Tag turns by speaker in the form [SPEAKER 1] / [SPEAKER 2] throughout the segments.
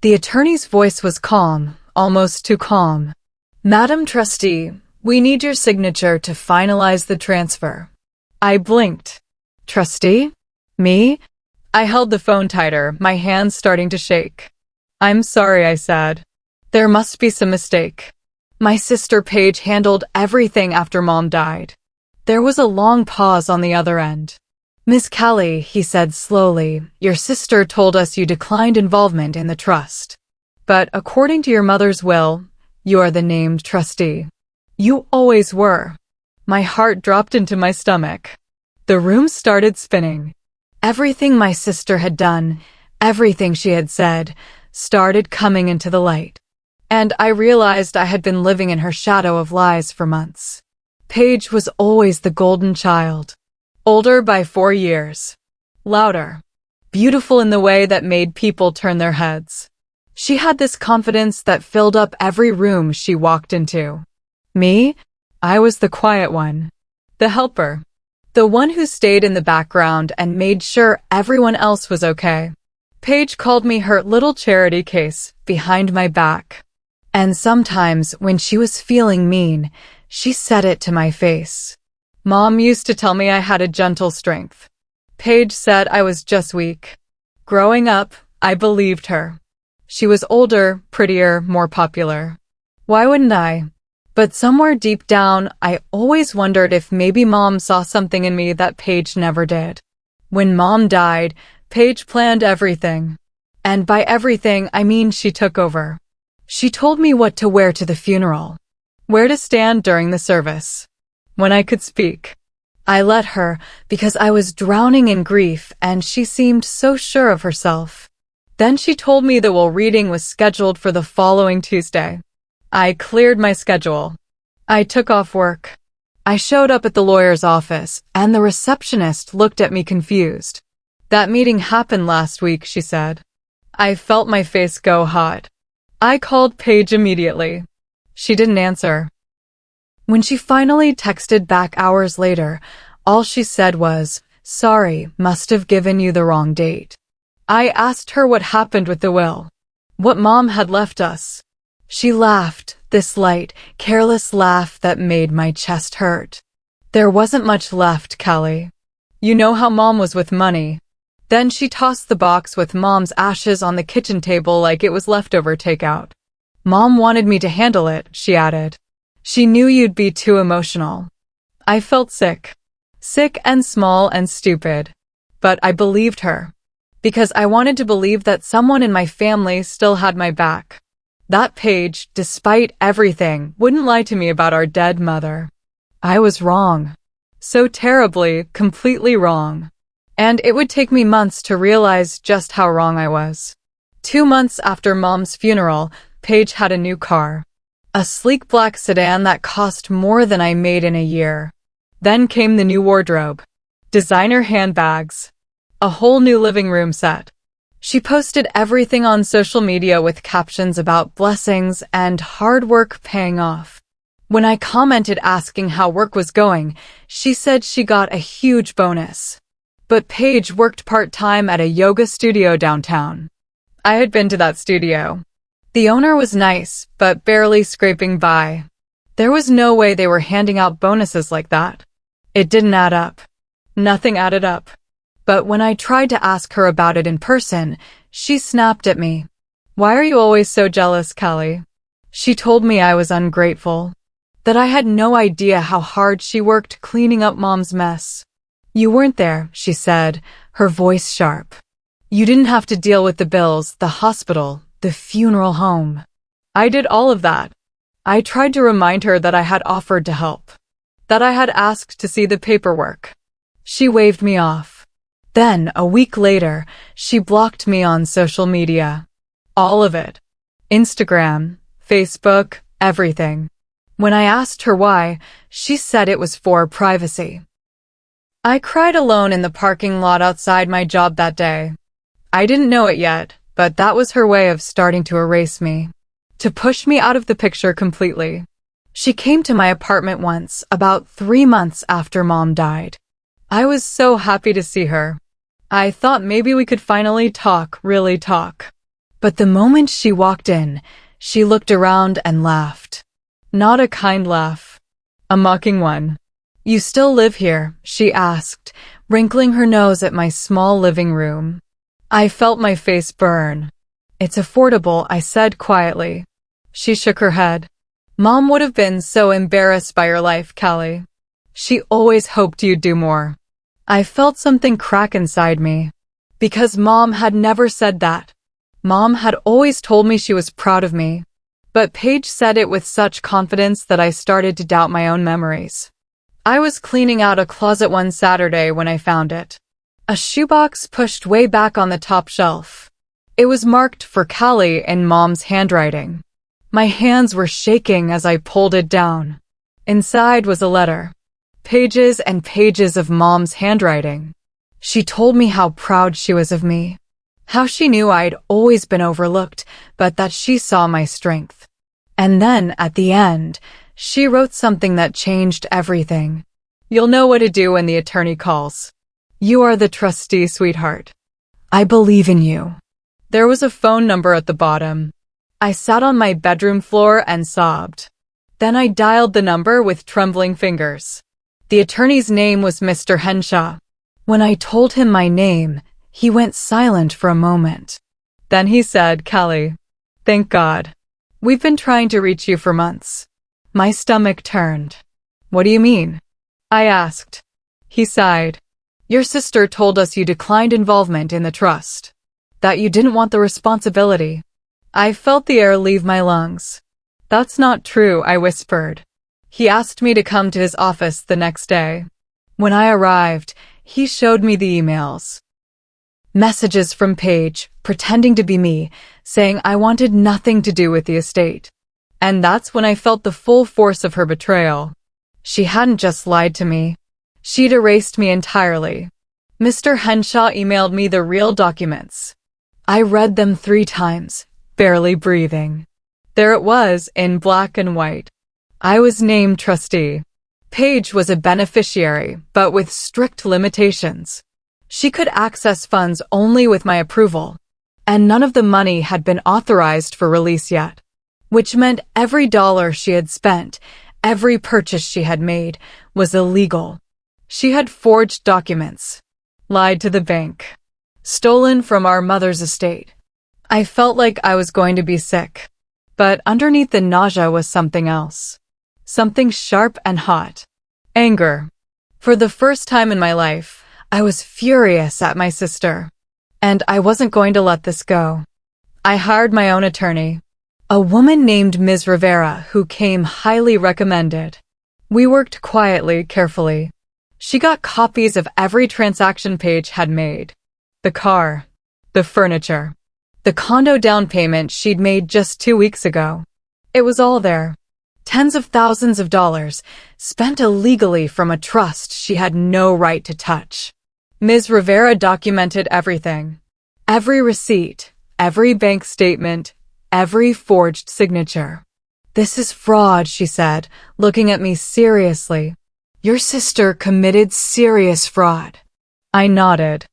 [SPEAKER 1] The attorney's voice was calm, almost too calm. "Madam Trustee, we need your signature to finalize the transfer." I blinked. "Trustee? Me?" I held the phone tighter, my hands starting to shake. "I'm sorry," I said. "There must be some mistake. My sister Paige handled everything after Mom died." There was a long pause on the other end. "Miss Callie," he said slowly, "your sister told us you declined involvement in the trust. But according to your mother's will, you are the named trustee. You always were." My heart dropped into my stomach. The room started spinning. Everything my sister had done, everything she had said, started coming into the light. And I realized I had been living in her shadow of lies for months. Paige was always the golden child. Older by 4 years. Louder. Beautiful in the way that made people turn their heads. She had this confidence that filled up every room she walked into. Me? I was the quiet one. The helper. The one who stayed in the background and made sure everyone else was okay. Paige called me her little charity case behind my back. And sometimes, when she was feeling mean, she said it to my face. Mom used to tell me I had a gentle strength. Paige said I was just weak. Growing up, I believed her. She was older, prettier, more popular. Why wouldn't I? But somewhere deep down, I always wondered if maybe Mom saw something in me that Paige never did. When Mom died, Paige planned everything. And by everything, I mean she took over. She told me what to wear to the funeral, where to stand during the service, when I could speak. I let her because I was drowning in grief and she seemed so sure of herself. Then she told me the will reading was scheduled for the following Tuesday. I cleared my schedule. I took off work. I showed up at the lawyer's office and the receptionist looked at me confused. "That meeting happened last week," she said. I felt my face go hot. I called Paige immediately. She didn't answer. When she finally texted back hours later, all she said was, "Sorry, must have given you the wrong date." I asked her what happened with the will, what Mom had left us. She laughed, this light, careless laugh that made my chest hurt. "There wasn't much left, Callie. You know how Mom was with money." Then she tossed the box with Mom's ashes on the kitchen table like it was leftover takeout. "Mom wanted me to handle it," she added. "She knew you'd be too emotional." I felt sick. Sick and small and stupid. But I believed her. Because I wanted to believe that someone in my family still had my back. That Paige, despite everything, wouldn't lie to me about our dead mother. I was wrong. So terribly, completely wrong. And it would take me months to realize just how wrong I was. 2 months after Mom's funeral, Paige had a new car. A sleek black sedan that cost more than I made in a year. Then came the new wardrobe. Designer handbags. A whole new living room set. She posted everything on social media with captions about blessings and hard work paying off. When I commented asking how work was going, she said she got a huge bonus. But Paige worked part-time at a yoga studio downtown. I had been to that studio. The owner was nice, but barely scraping by. There was no way they were handing out bonuses like that. It didn't add up. Nothing added up. But when I tried to ask her about it in person, she snapped at me. "Why are you always so jealous, Callie?" She told me I was ungrateful. That I had no idea how hard she worked cleaning up Mom's mess. "You weren't there," she said, her voice sharp. "You didn't have to deal with the bills, the hospital, the funeral home." I did all of that. I tried to remind her that I had offered to help. That I had asked to see the paperwork. She waved me off. Then, a week later, she blocked me on social media. All of it. Instagram, Facebook, everything. When I asked her why, she said it was for privacy. I cried alone in the parking lot outside my job that day. I didn't know it yet, but that was her way of starting to erase me. To push me out of the picture completely. She came to my apartment once, about 3 months after Mom died. I was so happy to see her. I thought maybe we could finally talk, really talk. But the moment she walked in, she looked around and laughed. Not a kind laugh. A mocking one. "You still live here?" she asked, wrinkling her nose at my small living room. I felt my face burn. "It's affordable," I said quietly. She shook her head. "Mom would have been so embarrassed by your life, Callie. She always hoped you'd do more." I felt something crack inside me. Because Mom had never said that. Mom had always told me she was proud of me. But Paige said it with such confidence that I started to doubt my own memories. I was cleaning out a closet one Saturday when I found it. A shoebox pushed way back on the top shelf. It was marked for Callie in Mom's handwriting. My hands were shaking as I pulled it down. Inside was a letter. Pages and pages of Mom's handwriting. She told me how proud she was of me. How she knew I'd always been overlooked, but that she saw my strength. And then, at the end, she wrote something that changed everything. "You'll know what to do when the attorney calls. You are the trustee, sweetheart. I believe in you." There was a phone number at the bottom. I sat on my bedroom floor and sobbed. Then I dialed the number with trembling fingers. The attorney's name was Mr. Henshaw. When I told him my name, he went silent for a moment. Then he said, "Callie, thank God. We've been trying to reach you for months." My stomach turned. "What do you mean?" I asked. He sighed. "Your sister told us you declined involvement in the trust. That you didn't want the responsibility." I felt the air leave my lungs. "That's not true," I whispered. He asked me to come to his office the next day. When I arrived, he showed me the emails. Messages from Paige, pretending to be me, saying I wanted nothing to do with the estate. And that's when I felt the full force of her betrayal. She hadn't just lied to me. She'd erased me entirely. Mr. Henshaw emailed me the real documents. I read them 3 times, barely breathing. There it was, in black and white. I was named trustee. Paige was a beneficiary, but with strict limitations. She could access funds only with my approval, and none of the money had been authorized for release yet, which meant every dollar she had spent, every purchase she had made, was illegal. She had forged documents, lied to the bank, stolen from our mother's estate. I felt like I was going to be sick, but underneath the nausea was something else. Something sharp and hot. Anger. For the first time in my life, I was furious at my sister. And I wasn't going to let this go. I hired my own attorney. A woman named Ms. Rivera, who came highly recommended. We worked quietly, carefully. She got copies of every transaction Paige had made. The car. The furniture. The condo down payment she'd made just 2 weeks ago. It was all there. Tens of thousands of dollars, spent illegally from a trust she had no right to touch. Ms. Rivera documented everything. Every receipt, every bank statement, every forged signature. "This is fraud," she said, looking at me seriously. "Your sister committed serious fraud." I nodded.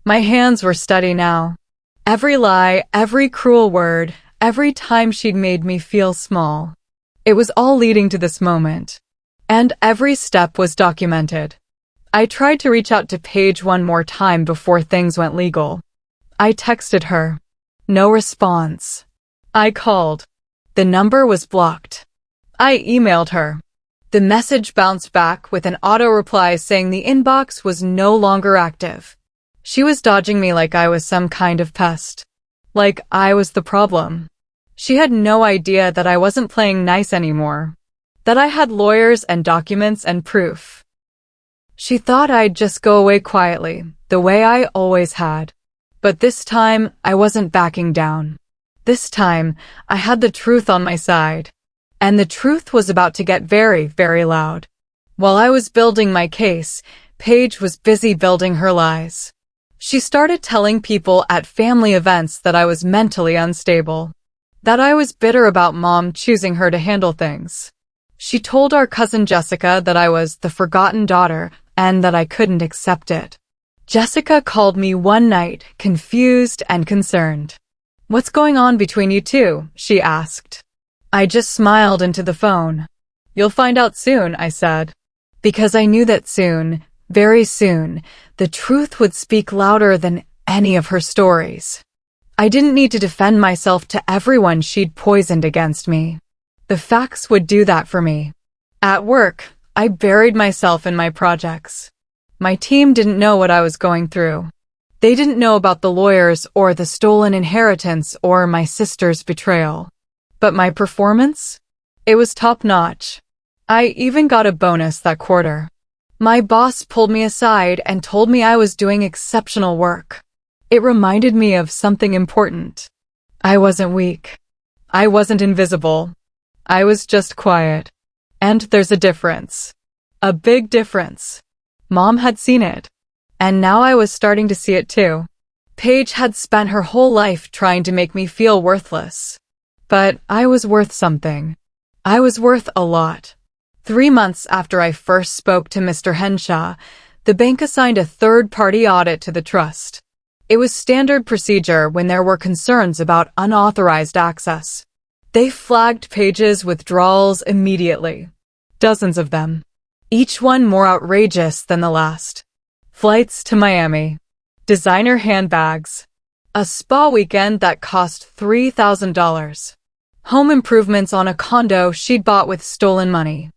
[SPEAKER 1] My hands were steady now. Every lie, every cruel word, every time she'd made me feel small. It was all leading to this moment. And every step was documented. I tried to reach out to Paige one more time before things went legal. I texted her. No response. I called. The number was blocked. I emailed her. The message bounced back with an auto-reply saying the inbox was no longer active. She was dodging me like I was some kind of pest. Like I was the problem. She had no idea that I wasn't playing nice anymore. That I had lawyers and documents and proof. She thought I'd just go away quietly, the way I always had. But this time, I wasn't backing down. This time, I had the truth on my side. And the truth was about to get very, very loud. While I was building my case, Paige was busy building her lies. She started telling people at family events that I was mentally unstable. That I was bitter about Mom choosing her to handle things. She told our cousin Jessica that I was the forgotten daughter and that I couldn't accept it. Jessica called me one night, confused and concerned. "What's going on between you two?" she asked. I just smiled into the phone. "You'll find out soon," I said. Because I knew that soon, very soon, the truth would speak louder than any of her stories. I didn't need to defend myself to everyone she'd poisoned against me. The facts would do that for me. At work, I buried myself in my projects. My team didn't know what I was going through. They didn't know about the lawyers or the stolen inheritance or my sister's betrayal. But my performance? It was top-notch. I even got a bonus that quarter. My boss pulled me aside and told me I was doing exceptional work. It reminded me of something important. I wasn't weak. I wasn't invisible. I was just quiet. And there's a difference. A big difference. Mom had seen it. And now I was starting to see it too. Paige had spent her whole life trying to make me feel worthless. But I was worth something. I was worth a lot. 3 months after I first spoke to Mr. Henshaw, the bank assigned a third-party audit to the trust. It was standard procedure when there were concerns about unauthorized access. They flagged Paige's withdrawals immediately. Dozens of them. Each one more outrageous than the last. Flights to Miami. Designer handbags. A spa weekend that cost $3,000. Home improvements on a condo she'd bought with stolen money.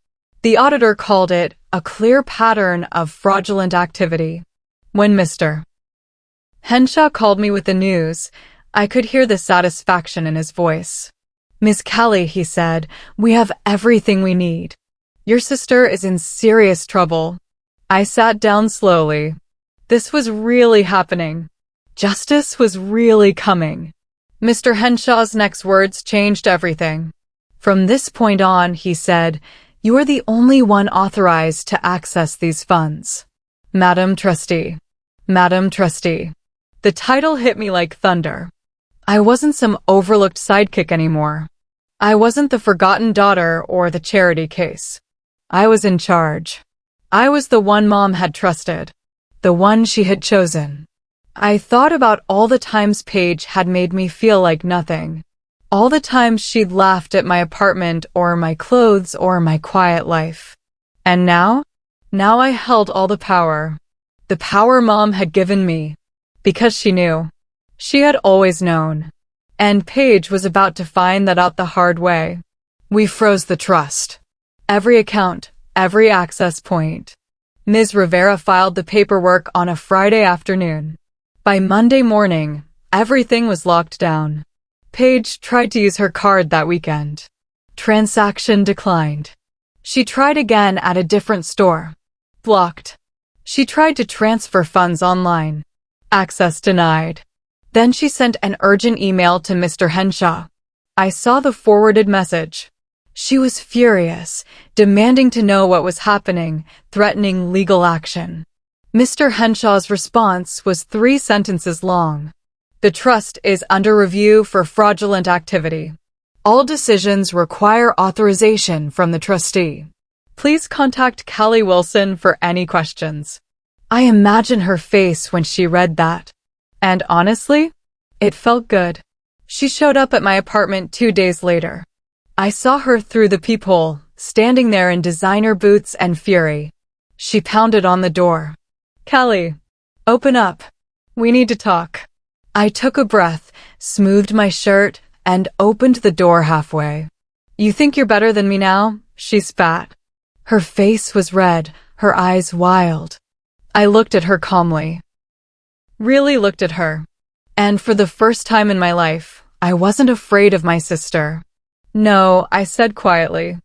[SPEAKER 1] The auditor called it a clear pattern of fraudulent activity. When Mr. Henshaw called me with the news, I could hear the satisfaction in his voice. "Miss Callie," he said, "we have everything we need. Your sister is in serious trouble." I sat down slowly. This was really happening. Justice was really coming. Mr. Henshaw's next words changed everything. "From this point on," he said, "you are the only one authorized to access these funds. Madam Trustee. Madam Trustee." The title hit me like thunder. I wasn't some overlooked sidekick anymore. I wasn't the forgotten daughter or the charity case. I was in charge. I was the one Mom had trusted. The one she had chosen. I thought about all the times Paige had made me feel like nothing. All the times she'd laughed at my apartment or my clothes or my quiet life. And now? Now I held all the power. The power Mom had given me. Because she knew. She had always known. And Paige was about to find that out the hard way. We froze the trust. Every account, every access point. Ms. Rivera filed the paperwork on a Friday afternoon. By Monday morning, everything was locked down. Paige tried to use her card that weekend. Transaction declined. She tried again at a different store. Blocked. She tried to transfer funds online. Access denied. Then she sent an urgent email to Mr. Henshaw. I saw the forwarded message. She was furious, demanding to know what was happening, threatening legal action. Mr. Henshaw's response was 3 sentences long. The trust is under review for fraudulent activity. All decisions require authorization from the trustee. Please contact Callie Wilson for any questions. I imagine her face when she read that. And honestly, it felt good. She showed up at my apartment 2 days later. I saw her through the peephole, standing there in designer boots and fury. She pounded on the door. "Callie, open up. We need to talk." I took a breath, smoothed my shirt, and opened the door halfway. "You think you're better than me now?" she spat. Her face was red, her eyes wild. I looked at her calmly. Really looked at her. And for the first time in my life, I wasn't afraid of my sister. "No," I said quietly.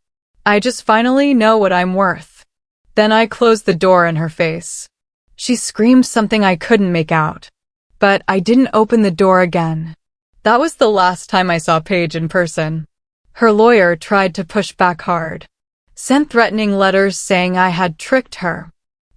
[SPEAKER 1] "I just finally know what I'm worth." Then I closed the door in her face. She screamed something I couldn't make out. But I didn't open the door again. That was the last time I saw Paige in person. Her lawyer tried to push back hard. Sent threatening letters saying I had tricked her.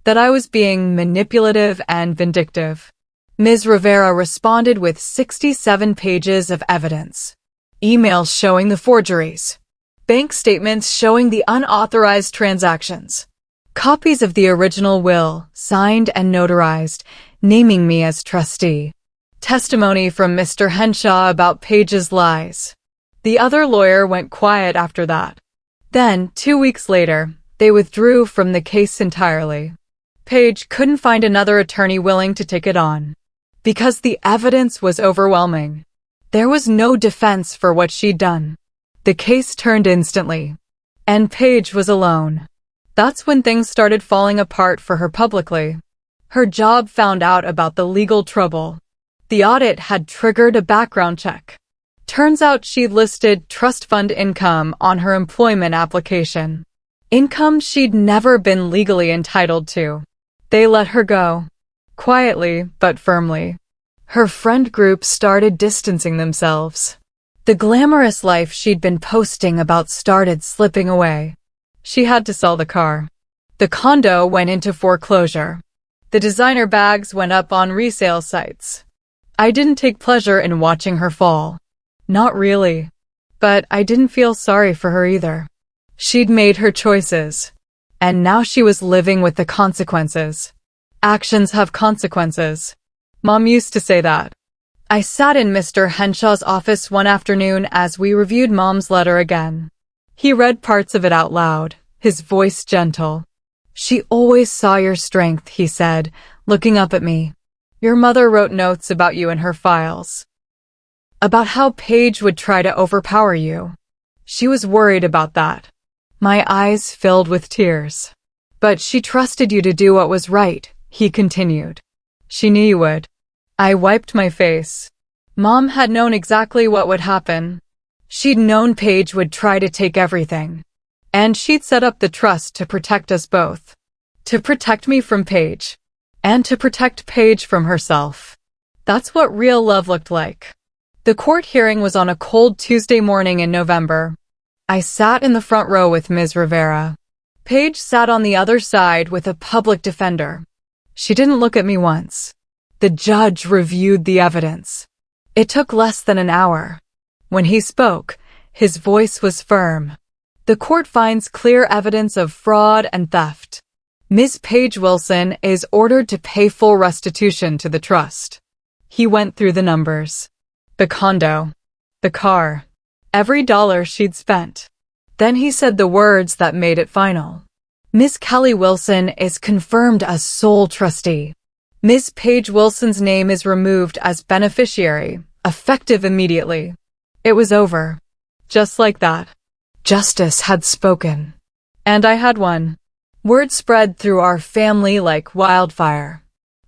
[SPEAKER 1] That I was being manipulative and vindictive. Ms. Rivera responded with 67 pages of evidence. Emails showing the forgeries. Bank statements showing the unauthorized transactions. Copies of the original will, signed and notarized, naming me as trustee. Testimony from Mr. Henshaw about Paige's lies. The other lawyer went quiet after that. Then, 2 weeks later, they withdrew from the case entirely. Paige couldn't find another attorney willing to take it on. Because the evidence was overwhelming. There was no defense for what she'd done. The case turned instantly. And Paige was alone. That's when things started falling apart for her publicly. Her job found out about the legal trouble. The audit had triggered a background check. Turns out she'd listed trust fund income on her employment application. Income she'd never been legally entitled to. They let her go. Quietly, but firmly. Her friend group started distancing themselves. The glamorous life she'd been posting about started slipping away. She had to sell the car. The condo went into foreclosure. The designer bags went up on resale sites. I didn't take pleasure in watching her fall. Not really. But I didn't feel sorry for her either. She'd made her choices. And now she was living with the consequences. Actions have consequences. Mom used to say that. I sat in Mr. Henshaw's office one afternoon as we reviewed Mom's letter again. He read parts of it out loud, his voice gentle. She always saw your strength, he said, looking up at me. Your mother wrote notes about you in her files. About how Paige would try to overpower you. She was worried about that. My eyes filled with tears. But she trusted you to do what was right, he continued. She knew you would. I wiped my face. Mom had known exactly what would happen. She'd known Paige would try to take everything. And she'd set up the trust to protect us both. To protect me from Paige. And to protect Paige from herself. That's what real love looked like. The court hearing was on a cold Tuesday morning in November. I sat in the front row with Ms. Rivera. Paige sat on the other side with a public defender. She didn't look at me once. The judge reviewed the evidence. It took less than an hour. When he spoke, his voice was firm. The court finds clear evidence of fraud and theft. Ms. Paige Wilson is ordered to pay full restitution to the trust. He went through the numbers. The condo. The car. Every dollar she'd spent. Then he said the words that made it final. Miss Callie Wilson is confirmed as sole trustee. Ms. Paige Wilson's name is removed as beneficiary, effective immediately. It was over. Just like that. Justice had spoken. And I had won. Word spread through our family like wildfire.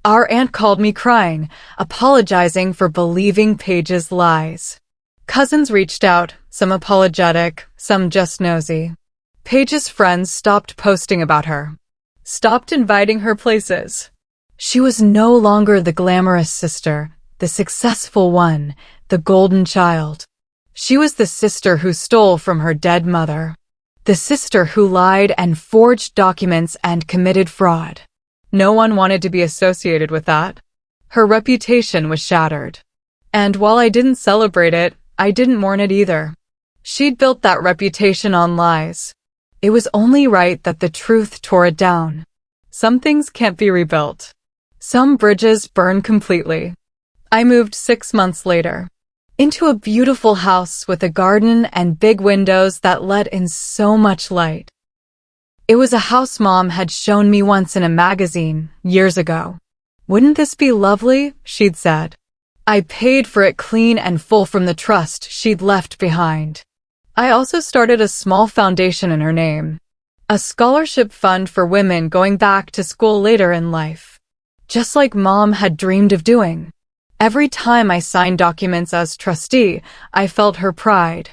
[SPEAKER 1] Our aunt called me crying, apologizing for believing Paige's lies. Cousins reached out, some apologetic, some just nosy. Paige's friends stopped posting about her. Stopped inviting her places. She was no longer the glamorous sister, the successful one, the golden child. She was the sister who stole from her dead mother. The sister who lied and forged documents and committed fraud. No one wanted to be associated with that. Her reputation was shattered. And while I didn't celebrate it, I didn't mourn it either. She'd built that reputation on lies. It was only right that the truth tore it down. Some things can't be rebuilt. Some bridges burn completely. I moved 6 months later. Into a beautiful house with a garden and big windows that let in so much light. It was a house Mom had shown me once in a magazine, years ago. Wouldn't this be lovely? She'd said. I paid for it clean and full from the trust she'd left behind. I also started a small foundation in her name. A scholarship fund for women going back to school later in life. Just like Mom had dreamed of doing. Every time I signed documents as trustee, I felt her pride.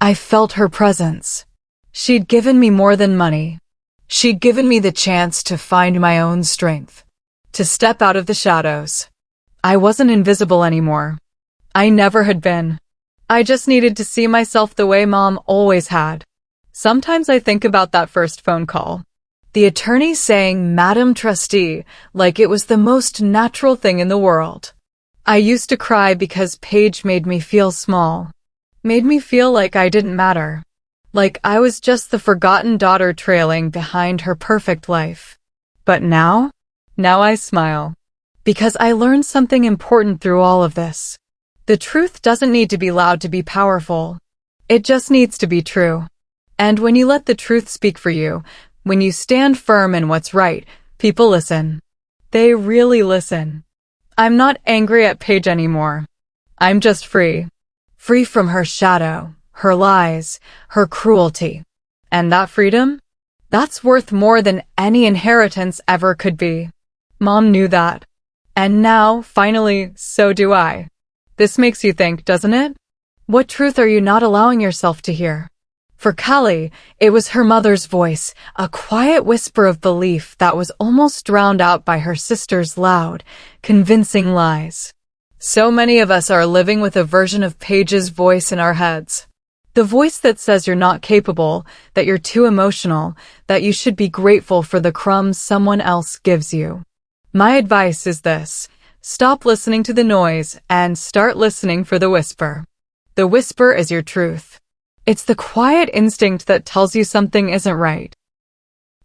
[SPEAKER 1] I felt her presence. She'd given me more than money. She'd given me the chance to find my own strength. To step out of the shadows. I wasn't invisible anymore. I never had been. I just needed to see myself the way Mom always had. Sometimes I think about that first phone call. The attorney saying, "Madam Trustee," like it was the most natural thing in the world. I used to cry because Paige made me feel small. Made me feel like I didn't matter. Like I was just the forgotten daughter trailing behind her perfect life. But now I smile. Because I learned something important through all of this. The truth doesn't need to be loud to be powerful. It just needs to be true. And when you let the truth speak for you, when you stand firm in what's right, people listen. They really listen. I'm not angry at Paige anymore. I'm just free. Free from her shadow, her lies, her cruelty. And that freedom? That's worth more than any inheritance ever could be. Mom knew that. And now, finally, so do I. This makes you think, doesn't it? What truth are you not allowing yourself to hear? For Callie, it was her mother's voice, a quiet whisper of belief that was almost drowned out by her sister's loud, convincing lies. So many of us are living with a version of Paige's voice in our heads. The voice that says you're not capable, that you're too emotional, that you should be grateful for the crumbs someone else gives you. My advice is this: stop listening to the noise and start listening for the whisper. The whisper is your truth. It's the quiet instinct that tells you something isn't right.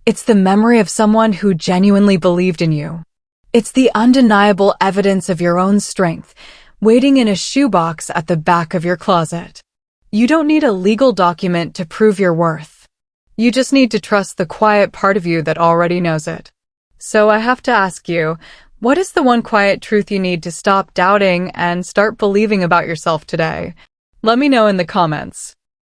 [SPEAKER 1] It's the memory of someone who genuinely believed in you. It's the undeniable evidence of your own strength, waiting in a shoebox at the back of your closet. You don't need a legal document to prove your worth. You just need to trust the quiet part of you that already knows it. So I have to ask you, what is the one quiet truth you need to stop doubting and start believing about yourself today? Let me know in the comments.